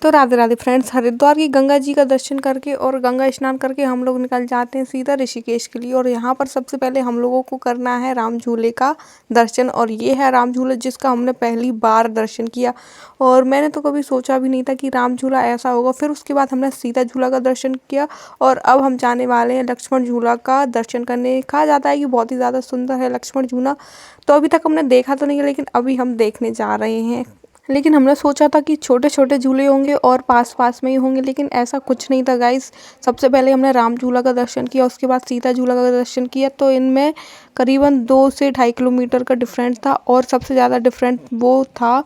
तो राधे राधे फ्रेंड्स, हरिद्वार की गंगा जी का दर्शन करके और गंगा स्नान करके हम लोग निकल जाते हैं सीधा ऋषिकेश के लिए। और यहाँ पर सबसे पहले हम लोगों को करना है राम झूले का दर्शन। और ये है राम झूला जिसका हमने पहली बार दर्शन किया, और मैंने तो कभी सोचा भी नहीं था कि राम झूला ऐसा होगा। फिर उसके बाद हमने सीता झूला का दर्शन किया, और अब हम जाने वाले हैं लक्ष्मण झूला का दर्शन करने। कहा जाता है कि बहुत ही ज़्यादा सुंदर है लक्ष्मण झूला, तो अभी तक हमने देखा तो नहीं है, लेकिन अभी हम देखने जा रहे हैं। लेकिन हमने सोचा था कि छोटे छोटे झूले होंगे और पास पास में ही होंगे, लेकिन ऐसा कुछ नहीं था गाइस। सबसे पहले हमने राम झूला का दर्शन किया, उसके बाद सीता झूला का दर्शन किया। तो इनमें करीबन 2 से 2.5 किलोमीटर का डिफरेंस था, और सबसे ज़्यादा डिफरेंस वो था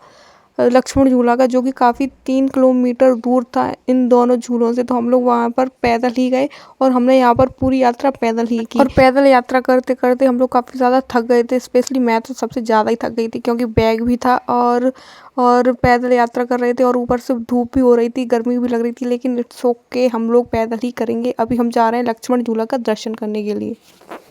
लक्ष्मण झूला का, जो कि काफ़ी 3 किलोमीटर दूर था इन दोनों झूलों से। तो हम लोग वहाँ पर पैदल ही गए, और हमने यहाँ पर पूरी यात्रा पैदल ही की। और पैदल यात्रा करते करते हम लोग काफ़ी ज़्यादा थक गए थे। स्पेशली मैं तो सबसे ज़्यादा ही थक गई थी, क्योंकि बैग भी था और पैदल यात्रा कर रहे थे, और ऊपर से धूप भी हो रही थी, गर्मी भी लग रही थी। लेकिन इट्स ओके, हम लोग पैदल ही करेंगे। अभी हम जा रहे हैं लक्ष्मण झूला का दर्शन करने के लिए।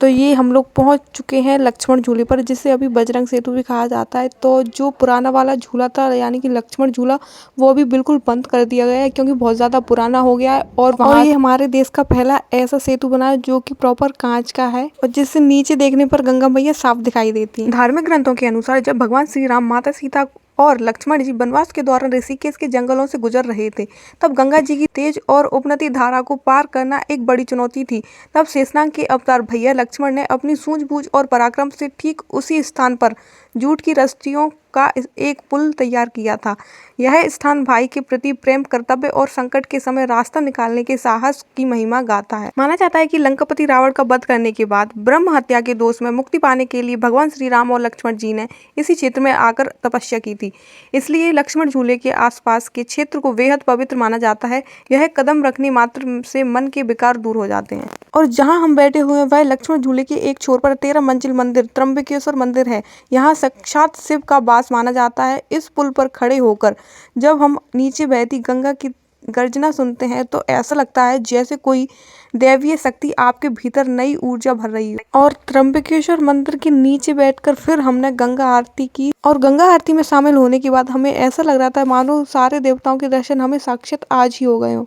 तो ये हम लोग पहुंच चुके हैं लक्ष्मण झूले पर, जिसे अभी बजरंग सेतु भी कहा जाता है। तो जो पुराना वाला झूला था, यानी कि लक्ष्मण झूला, वो अभी बिल्कुल बंद कर दिया गया है, क्योंकि बहुत ज़्यादा पुराना हो गया है। और ये हमारे देश का पहला ऐसा सेतु बना है जो कि प्रॉपर कांच का है, और जिससे नीचे देखने पर गंगा मैया साफ दिखाई देती है। धार्मिक ग्रंथों के अनुसार जब भगवान श्री राम, माता सीता और लक्ष्मण जी वनवास के दौरान ऋषिकेश के जंगलों से गुजर रहे थे, तब गंगा जी की तेज और उपनती धारा को पार करना एक बड़ी चुनौती थी। तब शेषनाग के अवतार भैया लक्ष्मण ने अपनी सूझबूझ और पराक्रम से ठीक उसी स्थान पर जूट की रस्सियों का एक पुल तैयार किया था। यह स्थान भाई के प्रति प्रेम, कर्तव्य और संकट के समय रास्ता निकालने के साहस की महिमा गाता है। माना जाता है कि लंकापति रावण का वध करने के बाद ब्रह्म हत्या के दोष में मुक्ति पाने के लिए भगवान श्री राम और लक्ष्मण जी ने इसी क्षेत्र में आकर तपस्या की थी। इसलिए लक्ष्मण झूले के आसपास के क्षेत्र को बेहद पवित्र माना जाता है। यह कदम रखने मात्र से मन के विकार दूर हो जाते हैं। और जहाँ हम बैठे हुए हैं वह लक्ष्मण झूले के एक छोर पर 13 मंजिल मंदिर त्र्यंबकेश्वर मंदिर है। यहाँ साक्षात शिव का वास माना जाता है। इस पुल पर खड़े होकर जब हम नीचे बहती गंगा की गर्जना सुनते हैं, तो ऐसा लगता है जैसे कोई दैवीय शक्ति आपके भीतर नई ऊर्जा भर रही है। और त्र्यंबकेश्वर मंदिर के नीचे बैठकर फिर हमने गंगा आरती की, और गंगा आरती में शामिल होने के बाद हमें ऐसा लग रहा था मानो सारे देवताओं के दर्शन हमें साक्षात आज ही हो गए हों।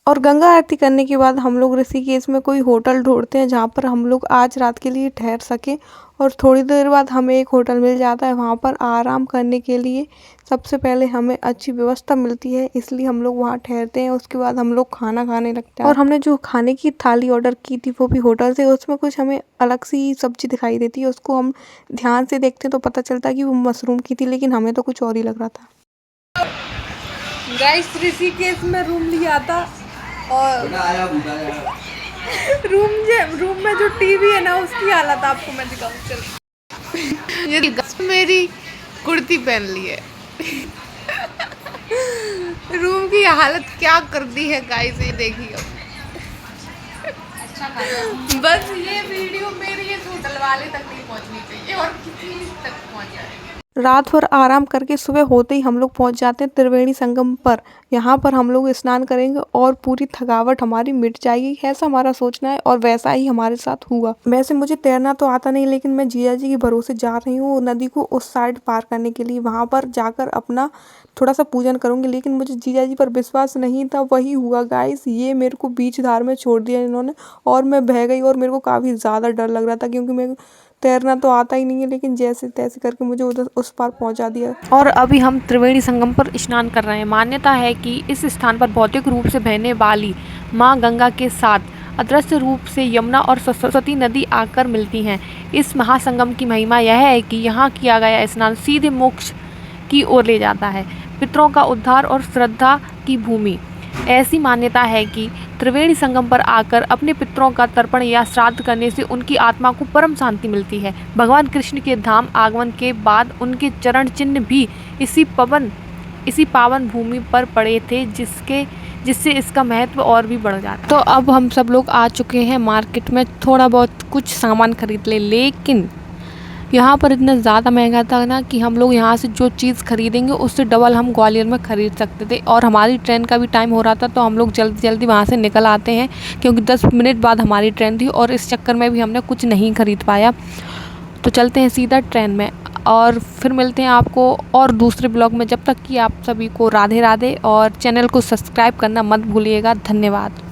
और गंगा आरती करने के बाद हम लोग ऋषिकेश में कोई होटल ढूंढते हैं जहाँ पर हम लोग आज रात के लिए ठहर सकें। और थोड़ी देर बाद हमें एक होटल मिल जाता है, वहाँ पर आराम करने के लिए सबसे पहले हमें अच्छी व्यवस्था मिलती है, इसलिए हम लोग वहाँ ठहरते हैं। उसके बाद हम लोग खाना खाने लगते हैं, और हमने जो खाने की थाली ऑर्डर की थी वो भी होटल से। उसमें कुछ हमें अलग सी सब्जी दिखाई देती है, उसको हम ध्यान से देखते हैं तो पता चलता है कि वो मशरूम की थी, लेकिन हमें तो कुछ और ही लग रहा था। गाइस, ऋषिकेश में रूम लिया था, और रूम में जो टीवी है ना, उसकी हालत आपको मैं दिखाऊं। चल, ये मेरी कुर्ती पहन ली है। रूम की हालत क्या कर दी है गाइस, ये देखिए। बस ये वीडियो मेरी इस होटल वाले तक नहीं पहुंचनी चाहिए, और किसी तक पहुंच जाएगी। रात भर आराम करके सुबह होते ही हम लोग पहुंच जाते हैं त्रिवेणी संगम पर। यहाँ पर हम लोग स्नान करेंगे और पूरी थकावट हमारी मिट जाएगी, ऐसा हमारा सोचना है, और वैसा ही हमारे साथ हुआ। वैसे मुझे तैरना तो आता नहीं, लेकिन मैं जीजा जी के भरोसे जा रही हूँ नदी को उस साइड पार करने के लिए। वहाँ पर जाकर अपना थोड़ा सा पूजन करूँगी, लेकिन मुझे जीजा जी पर विश्वास नहीं था। वही हुआ गाइस, ये मेरे को बीच धार में छोड़ दिया इन्होंने, और मैं बह गई। और मेरे को काफ़ी ज़्यादा डर लग रहा था, क्योंकि मेरे तैरना तो आता ही नहीं है, लेकिन जैसे तैसे करके मुझे उधर उस पार पहुंचा दिया। और अभी हम त्रिवेणी संगम पर स्नान कर रहे हैं। मान्यता है कि इस स्थान पर भौतिक रूप से बहने वाली माँ गंगा के साथ अदृश्य रूप से यमुना और सरस्वती नदी आकर मिलती हैं। इस महासंगम की महिमा यह है कि यहाँ किया गया स्नान सीधे मोक्ष की ओर ले जाता है, पितरों का उद्धार और श्रद्धा की भूमि। ऐसी मान्यता है कि त्रिवेणी संगम पर आकर अपने पितरों का तर्पण या श्राद्ध करने से उनकी आत्मा को परम शांति मिलती है। भगवान कृष्ण के धाम आगमन के बाद उनके चरण चिन्ह भी इसी पावन भूमि पर पड़े थे, जिससे इसका महत्व और भी बढ़ जाता है। तो अब हम सब लोग आ चुके हैं मार्केट में, थोड़ा बहुत कुछ सामान खरीद ले, लेकिन यहाँ पर इतना ज़्यादा महंगा था ना कि हम लोग यहाँ से जो चीज़ खरीदेंगे उससे डबल हम ग्वालियर में ख़रीद सकते थे। और हमारी ट्रेन का भी टाइम हो रहा था तो हम लोग जल्दी जल्दी वहाँ से निकल आते हैं, क्योंकि 10 मिनट बाद हमारी ट्रेन थी और इस चक्कर में भी हमने कुछ नहीं ख़रीद पाया। तो चलते हैं सीधा ट्रेन में और फिर मिलते हैं आपको और दूसरे ब्लॉग में। जब तक कि आप सभी को राधे राधे, और चैनल को सब्सक्राइब करना मत भूलिएगा। धन्यवाद।